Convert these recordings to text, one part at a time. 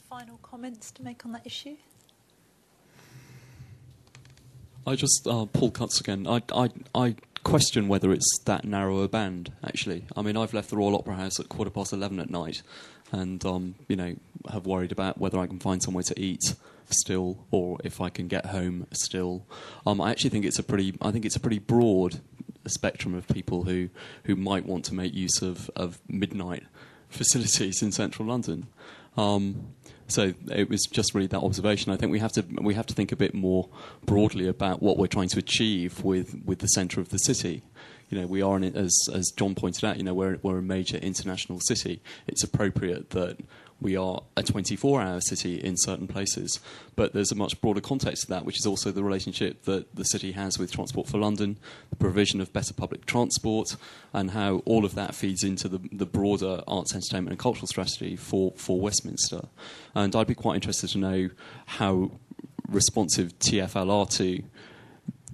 final comments to make on that issue? I just, Paul Cutts again. I question whether it's that narrow a band, actually. I mean, I've left the Royal Opera House at 11:15 at night and, have worried about whether I can find somewhere to eat still or if I can get home still. I actually think it's a pretty broad spectrum of people who might want to make use of midnight facilities in central London. So it was just really that observation. I think we have to think a bit more broadly about what we're trying to achieve with the centre of the city. We are as John pointed out. We're a major international city. It's appropriate that we are a 24-hour city in certain places, but there's a much broader context to that, which is also the relationship that the city has with Transport for London, the provision of better public transport, and how all of that feeds into the broader arts, entertainment and cultural strategy for Westminster. And I'd be quite interested to know how responsive TfL are to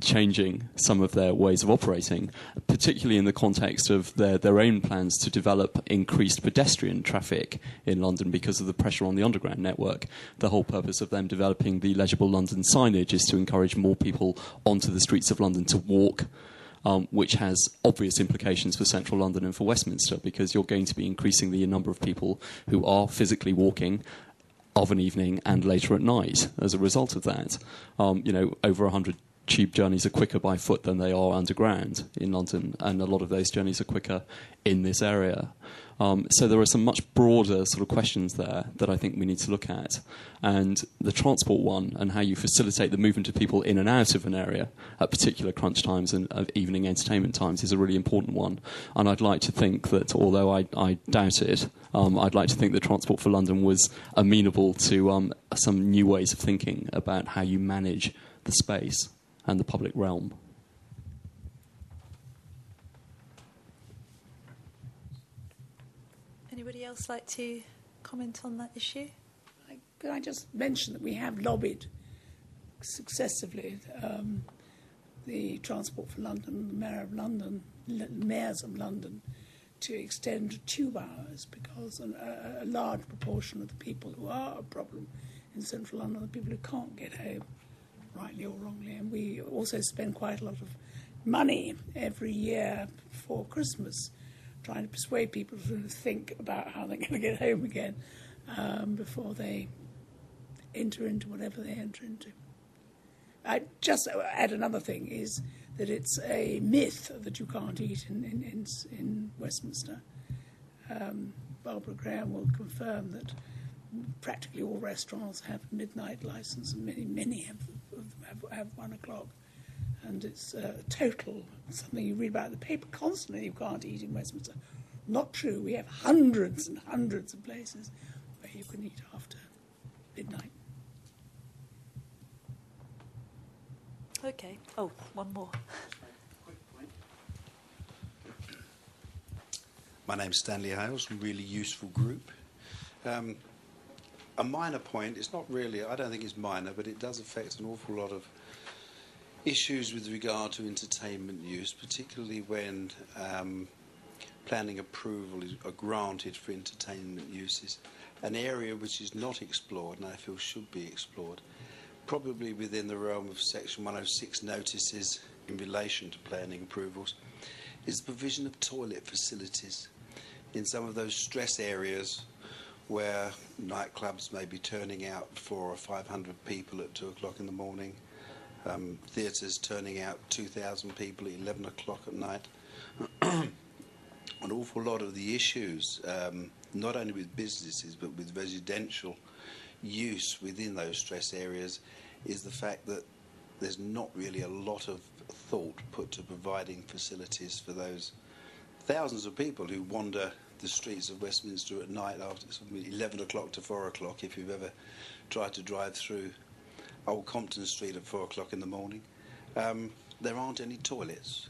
changing some of their ways of operating, particularly in the context of their own plans to develop increased pedestrian traffic in London because of the pressure on the underground network. The whole purpose of them developing the Legible London signage is to encourage more people onto the streets of London to walk, which has obvious implications for central London and for Westminster, because you're going to be increasing the number of people who are physically walking of an evening and later at night as a result of that. Over 100 tube journeys are quicker by foot than they are underground in London, and a lot of those journeys are quicker in this area. So there are some much broader sort of questions there that I think we need to look at. And the transport one and how you facilitate the movement of people in and out of an area at particular crunch times and evening entertainment times is a really important one. And I'd like to think that, although I doubt it, I'd like to think that Transport for London was amenable to some new ways of thinking about how you manage the space and the public realm. Anybody else like to comment on that issue? Could I just mention that we have lobbied successively the Transport for London, the mayors of London, to extend tube hours, because a large proportion of the people who are a problem in central London are the people who can't get home, rightly or wrongly. And we also spend quite a lot of money every year for Christmas trying to persuade people to think about how they're going to get home again before they enter into whatever they enter into. I just add another thing, is that it's a myth that you can't eat in Westminster. Barbara Graham will confirm that practically all restaurants have a midnight license, and many have 1 o'clock. And it's total, something you read about in the paper constantly, you can't eat in Westminster. Not true. We have hundreds and hundreds of places where you can eat after midnight. Okay. Oh, one more. My name's Stanley Hales from Really Useful Group. A minor point, it's not really, I don't think it's minor, but it does affect an awful lot of issues with regard to entertainment use, particularly when planning approval are granted for entertainment uses. An area which is not explored, and I feel should be explored, probably within the realm of Section 106 notices in relation to planning approvals, is the provision of toilet facilities in some of those stress areas where nightclubs may be turning out 400 or 500 people at 2 o'clock in the morning, theatres turning out 2,000 people at 11 o'clock at night. An awful lot of the issues, not only with businesses but with residential use within those stress areas, is the fact that there's not really a lot of thought put to providing facilities for those thousands of people who wander the streets of Westminster at night after 11 o'clock to 4 o'clock, if you've ever tried to drive through Old Compton Street at 4 o'clock in the morning. There aren't any toilets.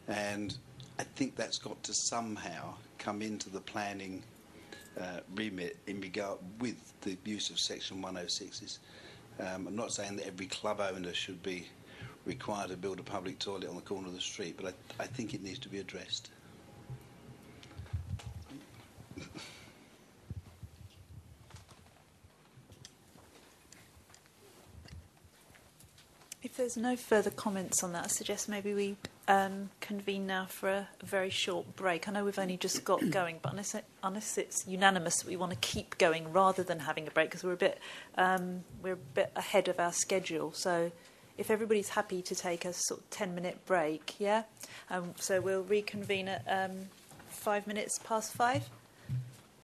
And I think that's got to somehow come into the planning remit in regard with the use of Section 106s. I'm not saying that every club owner should be required to build a public toilet on the corner of the street, but I think it needs to be addressed. there's no further comments on that, I suggest maybe we convene now for a very short break. I know we've only just got going, but unless it's unanimous that we want to keep going rather than having a break, because we're a bit ahead of our schedule. So if everybody's happy to take a sort of 10-minute break, yeah? So we'll reconvene at 5 minutes past 5.